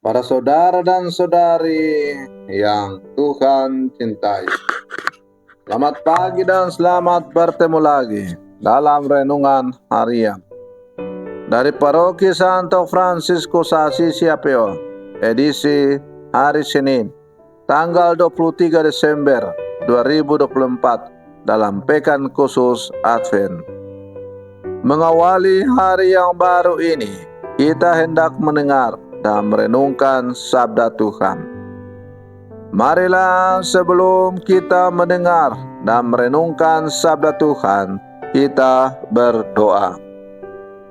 Para saudara dan saudari yang Tuhan cintai, selamat pagi dan selamat bertemu lagi dalam renungan harian dari Paroki Santo Fransiskus Assisi Apio, edisi hari Senin, tanggal 23 Desember 2024 dalam Pekan Khusus Advent. Mengawali hari yang baru ini, kita hendak mendengar dan merenungkan sabda Tuhan. Marilah sebelum kita mendengar dan merenungkan sabda Tuhan, kita berdoa.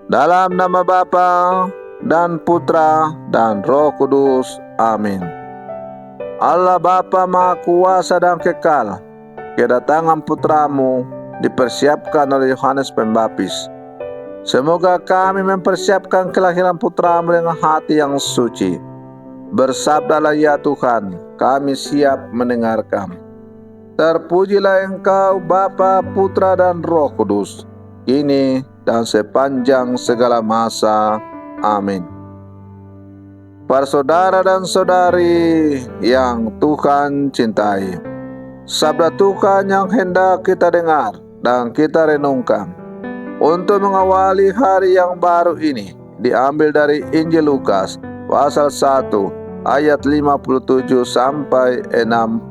Dalam nama Bapa dan Putra dan Roh Kudus. Amin. Allah Bapa Maha Kuasa dan Kekal, kedatangan Putramu dipersiapkan oleh Yohanes Pembaptis. Semoga kami mempersiapkan kelahiran Putramu dengan hati yang suci. Bersabdalah ya Tuhan, kami siap mendengarkan. Terpujilah Engkau Bapa, Putra dan Roh Kudus, kini dan sepanjang segala masa. Amin. Para saudara dan saudari yang Tuhan cintai, sabda Tuhan yang hendak kita dengar dan kita renungkan untuk mengawali hari yang baru ini diambil dari Injil Lukas pasal 1 ayat 57 sampai 66.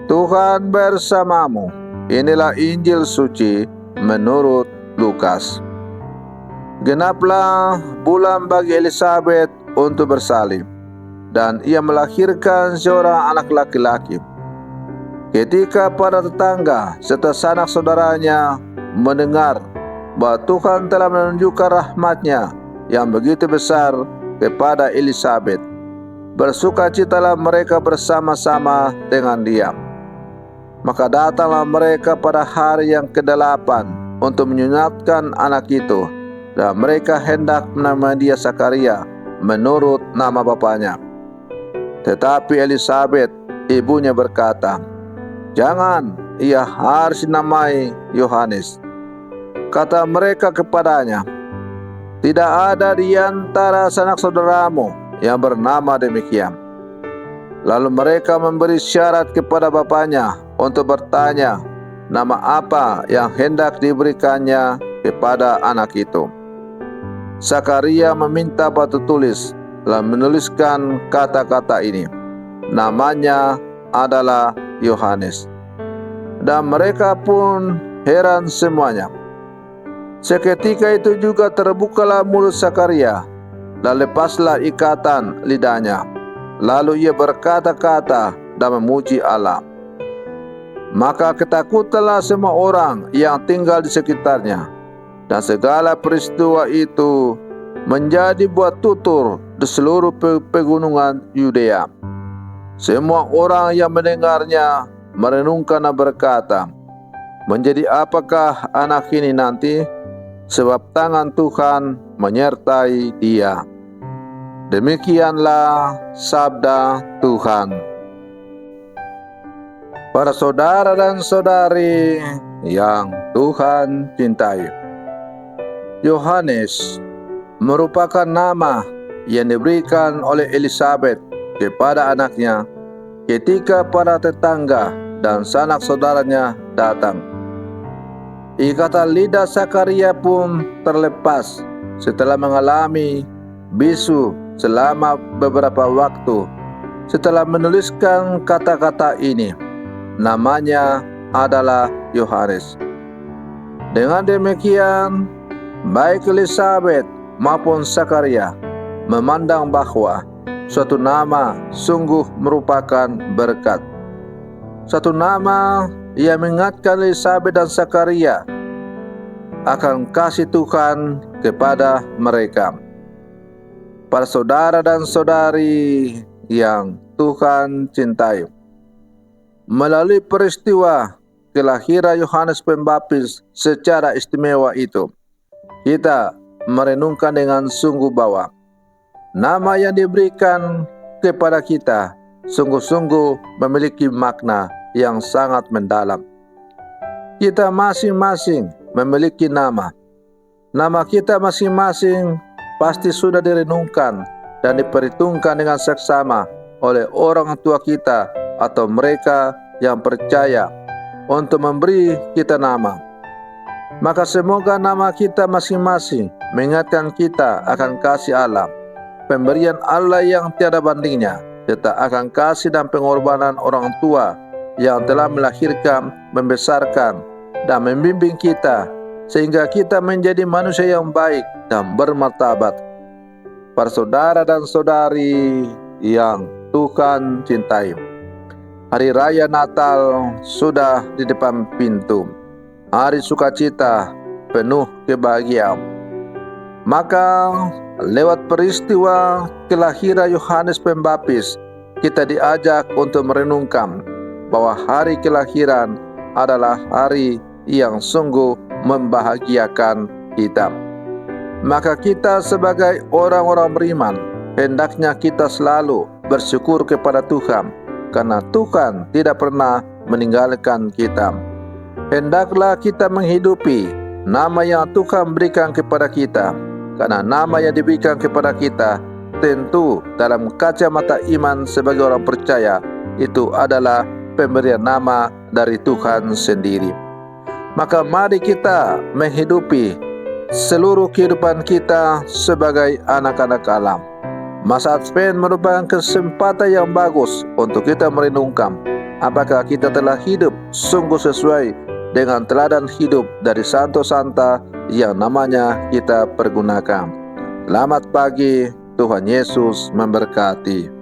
Tuhan bersamamu. Inilah Injil suci menurut Lukas. Genaplah bulan bagi Elisabet untuk bersalin, dan ia melahirkan seorang anak laki-laki. Ketika para tetangga serta sanak saudaranya mendengar bahwa Tuhan telah menunjukkan rahmat-Nya yang begitu besar kepada Elisabet, bersukacitalah mereka bersama-sama dengan dia. Maka datanglah mereka pada hari yang ke-8 untuk menyunatkan anak itu, dan mereka hendak menamai dia Zakaria menurut nama bapaknya. Tetapi Elisabet ibunya berkata, "Jangan, ia harus dinamai Yohanes." Kata mereka kepadanya, "Tidak ada di antara sanak saudaramu yang bernama demikian." Lalu mereka memberi syarat kepada bapaknya untuk bertanya nama apa yang hendak diberikannya kepada anak itu. Zakaria meminta batu tulis lalu menuliskan kata-kata ini, "Namanya adalah Yohanes." Dan mereka pun heran semuanya. Seketika itu juga terbukalah mulut Zakaria dan lepaslah ikatan lidahnya. Lalu ia berkata-kata dan memuji Allah. Maka ketakutanlah semua orang yang tinggal di sekitarnya, dan segala peristiwa itu menjadi buat tutur di seluruh pegunungan Yudea. Semua orang yang mendengarnya merenungkan dan berkata, "Menjadi apakah anak ini nanti? Sebab tangan Tuhan menyertai dia." Demikianlah sabda Tuhan. Para saudara dan saudari yang Tuhan cintai, Yohanes merupakan nama yang diberikan oleh Elisabet kepada anaknya ketika para tetangga dan sanak saudaranya datang. Ikatan lidah Zakaria pun terlepas setelah mengalami bisu selama beberapa waktu setelah menuliskan kata-kata ini. Namanya adalah Yohanes. Dengan demikian, baik Elisabet maupun Zakaria memandang bahwa suatu nama sungguh merupakan berkat. Satu nama yang mengingatkan Elisabet dan Zakaria akan kasih Tuhan kepada mereka. Para saudara dan saudari yang Tuhan cintai, melalui peristiwa kelahiran Yohanes Pembaptis secara istimewa itu, kita merenungkan dengan sungguh bahwa nama yang diberikan kepada kita sungguh-sungguh memiliki makna yang sangat mendalam. Kita masing-masing memiliki nama. Nama kita masing-masing pasti sudah direnungkan dan diperhitungkan dengan seksama oleh orang tua kita atau mereka yang percaya untuk memberi kita nama. Maka semoga nama kita masing-masing mengingatkan kita akan kasih Allah, pemberian Allah yang tiada bandingnya, serta akan kasih dan pengorbanan orang tua yang telah melahirkan, membesarkan, dan membimbing kita, sehingga kita menjadi manusia yang baik dan bermartabat. Para saudara dan saudari yang Tuhan cintai, hari raya Natal sudah di depan pintu. Hari sukacita penuh kebahagiaan. Maka lewat peristiwa kelahiran Yohanes Pembaptis, kita diajak untuk merenungkan bahwa hari kelahiran adalah hari yang sungguh membahagiakan kita. Maka kita sebagai orang-orang beriman, hendaknya kita selalu bersyukur kepada Tuhan, karena Tuhan tidak pernah meninggalkan kita. Hendaklah kita menghidupi nama yang Tuhan berikan kepada kita, karena nama yang diberikan kepada kita tentu dalam kacamata iman sebagai orang percaya itu adalah pemberian nama dari Tuhan sendiri. Maka mari kita menghidupi seluruh kehidupan kita sebagai anak-anak Allah. Masa Advent merupakan kesempatan yang bagus untuk kita merenungkan apakah kita telah hidup sungguh sesuai dengan teladan hidup dari Santo Santa yang namanya kita pergunakan. Selamat pagi, Tuhan Yesus memberkati.